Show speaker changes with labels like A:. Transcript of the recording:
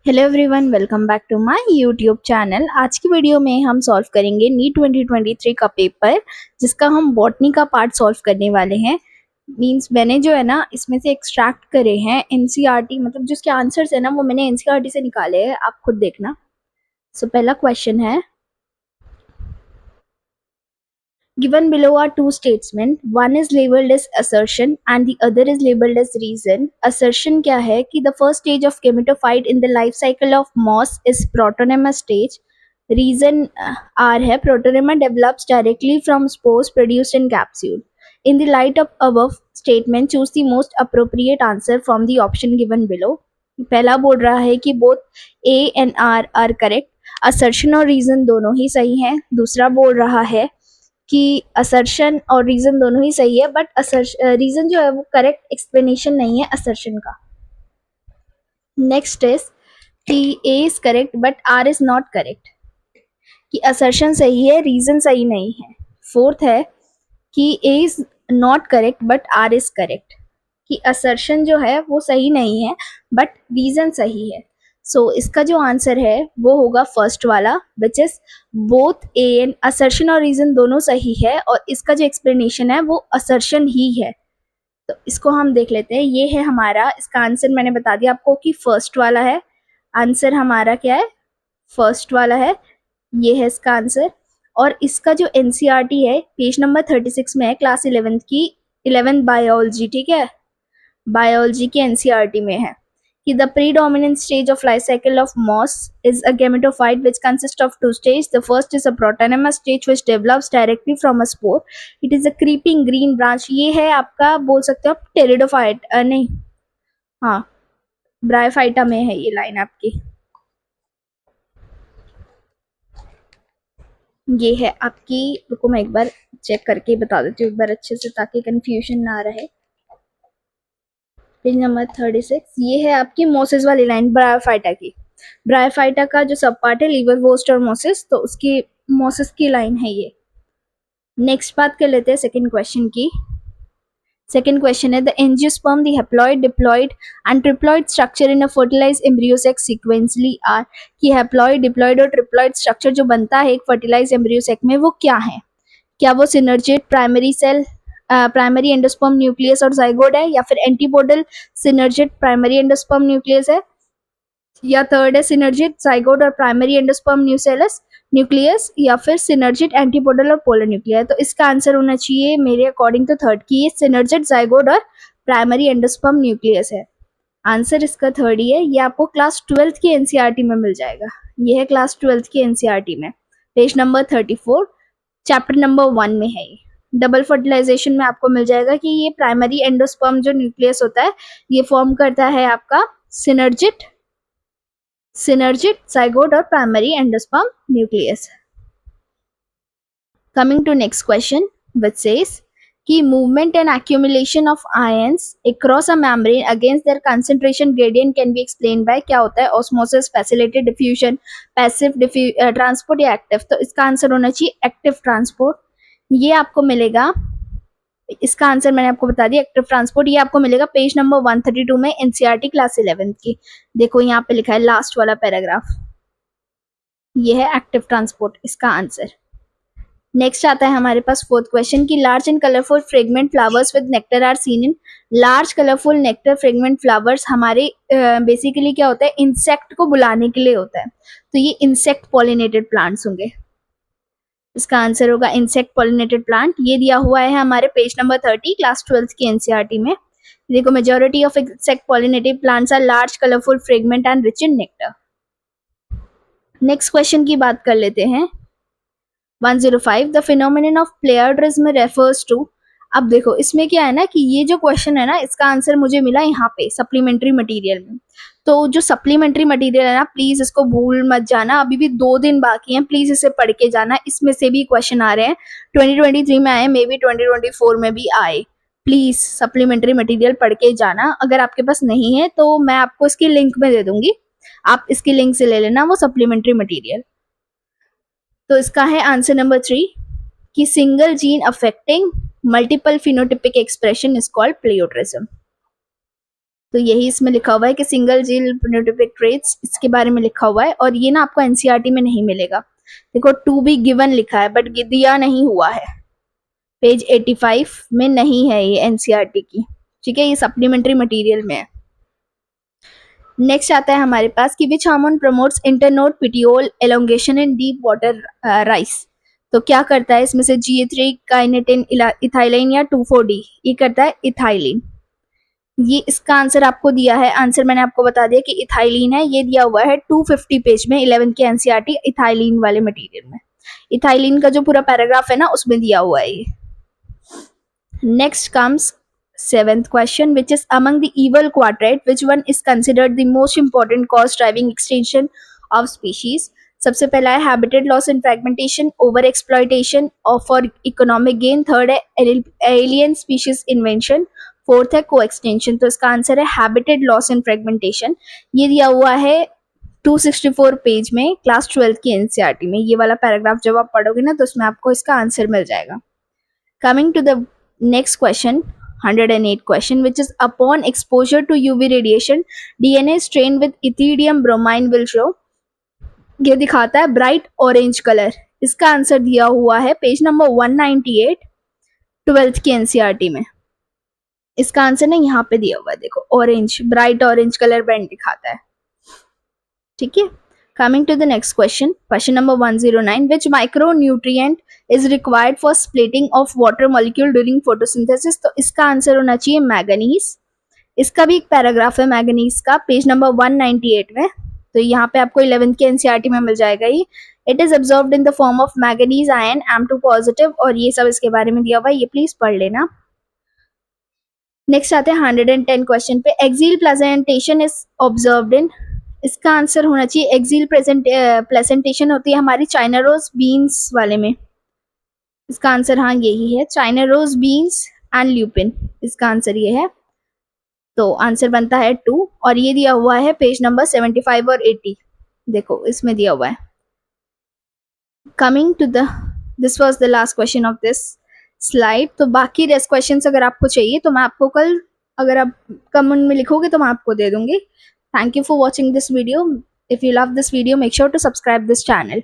A: Hello everyone, welcome back to my YouTube channel. आज की video में हम सॉल्व करेंगे नीट 2023 का पेपर, जिसका हम बॉटनी का पार्ट सॉल्व करने वाले हैं। मींस मैंने जो है ना इसमें से एक्सट्रैक्ट करे हैं एनसीईआरटी, मतलब जो इसके आंसर्स है ना वो मैंने एनसीईआरटी से निकाले हैं, आप खुद देखना। पहला क्वेश्चन है, given below are two statements, one is labeled as assertion and the other is labeled as reason. Assertion क्या है कि the first stage of gametophyte in the life cycle of moss is protonema stage. Reason R है protonema develops directly from spores produced in capsule. In the light of above statement, choose the most appropriate answer from the option given below. पहला बोल रहा है कि both A and R are correct. assertion और reason दोनों ही सही हैं। दूसरा बोल रहा है कि असर्शन और रीजन दोनों ही सही है, बट रीजन जो है वो करेक्ट एक्सप्लेनेशन नहीं है असर्शन का। नेक्स्ट इज कि A is correct but R is not correct, कि असर्शन सही है, रीजन सही नहीं है। फोर्थ है कि A is not correct but R is correct, कि असर्शन जो है वो सही नहीं है बट रीजन सही है। इसका जो आंसर है वो होगा फर्स्ट वाला, which is both A and assertion और रीजन दोनों सही है, और इसका जो एक्सप्लेनेशन है वो असर्शन ही है। तो इसको हम देख लेते हैं। ये है हमारा, इसका आंसर मैंने बता दिया आपको कि फर्स्ट वाला है। आंसर हमारा क्या है? फर्स्ट वाला है। ये है इसका आंसर। और इसका जो एनसीईआरटी है पेज नंबर 36 में है, क्लास 11 की 11th बायोलॉजी, ठीक है, बायोलॉजी के एनसीईआरटी में है कि the predominant stage of life cycle of moss is a gametophyte which consist of two stage. The first is a protonema stage which develops directly from a spore. It is a creeping green branch. ये है आपका, बोल सकते हो आप pteridophyte, नहीं, हाँ, bryophyta में है ये लाइन आपकी। ये है आपकी, रुको मैं एक बार चेक करके बता देती हूँ एक बार अच्छे से, ताकि कंफ्यूजन ना रहे। पेज नंबर 36, ये है आपकी मोसिस वाली लाइन ब्रायोफाइटा की। ब्रायोफाइटा का जो सब पार्ट है लीवरवोस्ट और मोसिस, तो उसकी मोसिस की लाइन है ये। नेक्स्ट बात कर लेते हैं सेकंड क्वेश्चन की। सेकंड क्वेश्चन है the angiosperm, the haploid, diploid and triploid structure in a fertilized embryo sac sequentially are. कि हैप्लॉइड, डिप्लॉइड और ट्रिप्लॉइड स्ट्रक्चर जो बनता है एक फर्टिलाइज्ड एम्ब्रियो सेक में, वो क्या है? क्या वो synergid, primary cell, primary endosperm nucleus और जाइगोट है, या फिर antipodal synergid primary endosperm nucleus है, या थर्ड है सिनर्जिड जाइगोट और प्राइमरी एंडोस्पर्म न्यूक्लियस, या फिर सिनर्जिड एंटीपोडल और पोलर न्यूक्लियर। तो इसका आंसर होना चाहिए मेरे अकॉर्डिंग तो थर्ड, की ये सिनर्जिड जाइगोट और प्राइमरी एंडोस्पर्म न्यूक्लियस है। आंसर इसका थर्ड ही है। ये आपको क्लास 12th की एनसीईआरटी में मिल जाएगा। ये है क्लास 12th की एनसीईआरटी में, पेज नंबर 34, चैप्टर नंबर 1 में है ये। डबल फर्टिलाइजेशन में आपको मिल जाएगा कि ये प्राइमरी एंडोस्पर्म जो न्यूक्लियस होता है ये फॉर्म करता है आपका सिनर्जिड जाइगोट और primary endosperm nucleus. Coming to next question which says कि movement and accumulation of ions across a membrane against their concentration gradient can be explained by, क्या होता है? osmosis, facilitated diffusion, passive transport या active। तो इसका answer होना चाहिए active transport। ये आपको मिलेगा, इसका आंसर मैंने आपको बता दिया, एक्टिव ट्रांसपोर्ट। ये आपको मिलेगा पेज नंबर 132 में, एनसीईआरटी क्लास 11 की। देखो यहाँ पे लिखा है लास्ट वाला पैराग्राफ, ये है एक्टिव ट्रांसपोर्ट इसका आंसर। नेक्स्ट आता है हमारे पास फोर्थ क्वेश्चन की large and colourful fragment flowers with nectar are seen in. Large colourful nectar fragment flowers हमारे बेसिकली क्या होता है? इंसेक्ट को बुलाने के लिए होता है, तो ये इंसेक्ट पॉलिनेटेड प्लांट्स होंगे। इसका आंसर होगा इंसेक्ट पॉलिनेटेड प्लांट। ये दिया हुआ है हमारे पेज नंबर 30 क्लास 12th की एनसीईआरटी में। देखो, majority of insect pollinated plants are large colourful fragment and rich in nectar. Next question की बात कर लेते हैं। 105, the phenomenon of pleiotropism refers to. अब देखो इसमें क्या है ना कि ये जो क्वेश्चन है ना, इसका आंसर मुझे मिला यहाँ पे सप्लीमेंट्री मटेरियल में। तो जो सप्लीमेंट्री मटेरियल है ना, प्लीज इसको भूल मत जाना, अभी भी 2 दिन बाकी हैं, प्लीज इसे पढ़ के जाना। इसमें से भी क्वेश्चन आ रहे हैं, 2023 में आए, मे बी 2024 में भी आए। प्लीज सप्लीमेंट्री मटेरियल पढ़ के जाना। अगर आपके पास नहीं है तो मैं आपको इसकी लिंक में दे दूंगी, आप इसकी लिंक से ले लेना वो सप्लीमेंट्री मटेरियल। तो इसका है आंसर नंबर 3 कि single gene affecting multiple phenotypic expression is called pleiotropism. तो यही इसमें लिखा हुआ है कि सिंगल जील फेनोटाइपिक ट्रेट्स, इसके बारे में लिखा हुआ है। और ये ना आपको एनसीईआरटी में नहीं मिलेगा। देखो टू बी गिवन लिखा है बट दिया नहीं हुआ है, पेज 85 में नहीं है ये एनसीईआरटी की, ठीक है, ये सप्लीमेंट्री मटेरियल में है। नेक्स्ट आता है हमारे पास कि which hormone promotes internode petiole elongation in deep water rice. तो क्या करता है इसमें से, GA3, काइनेटिन, इथाइलिन या 2,4-D, ये करता है इथाइलिन। ये इसका आंसर आपको दिया है, आंसर मैंने आपको बता दिया कि इथाइलिन है, ये दिया हुआ है 250 पेज में 11th के एनसीईआरटी इथाइलिन वाले मटेरियल में। इथाइलिन का जो पूरा पैराग्राफ है ना उसमें दिया हुआ है ये। Next comes seventh question, which is among the evil quadrant, which one is considered the most important cause driving extinction of species? सबसे पहला है habitat loss and fragmentation, over exploitation or for economic gain. Third है alien species invention. Fourth है co-extinction. तो इसका answer है habitat loss and fragmentation. ये दिया हुआ है 264 पेज में क्लास 12 की एनसीईआरटी में। ये वाला पैराग्राफ जब आप पढ़ोगे ना तो उसमें आपको इसका आंसर मिल जाएगा। Coming to the next question, 108 question, which is upon exposure to UV radiation, DNA strained with ethidium bromine will show, ये दिखाता है ब्राइट ऑरेंज कलर। इसका आंसर दिया हुआ है पेज नंबर 198 12th की एनसीईआरटी में। इसका आंसर ना यहाँ पे दिया हुआ है, देखो orange, bright orange colour band दिखाता है, ठीक है। Coming to the next question, question number 109, which micronutrient is required for splitting of water molecule during photosynthesis? तो इसका आंसर होना चाहिए मैग्नीज। इसका भी एक पैराग्राफ है मैग्नीज का, पेज नंबर 198 में। तो यहाँ पे आपको 11th के एनसीईआरटी में मिल जाएगा ये। It is absorbed in the form of manganese ion M2 positive, और ये सब इसके बारे में दिया हुआ है, ये प्लीज पढ़ लेना। नेक्स्ट आते हैं 110 क्वेश्चन पे, axial presentation is observed in, इसका आंसर होना चाहिए एक्सियल प्लेसेंटेशन होती है हमारी चाइना रोज बीन्स वाले में। इसका आंसर हाँ यही है, China rose beans and lupin, इसका आंसर ये है। तो आंसर बनता है 2, और ये दिया हुआ है पेज नंबर 75 और 80, देखो इसमें दिया हुआ है। Coming to the, this was the last question of this slide. तो बाकी रेस्ट क्वेश्चंस अगर आपको चाहिए तो मैं आपको कल, अगर आप कमेंट में लिखोगे तो मैं आपको दे दूंगी। Thank you for watching this video. If you love this video, make sure to subscribe this channel.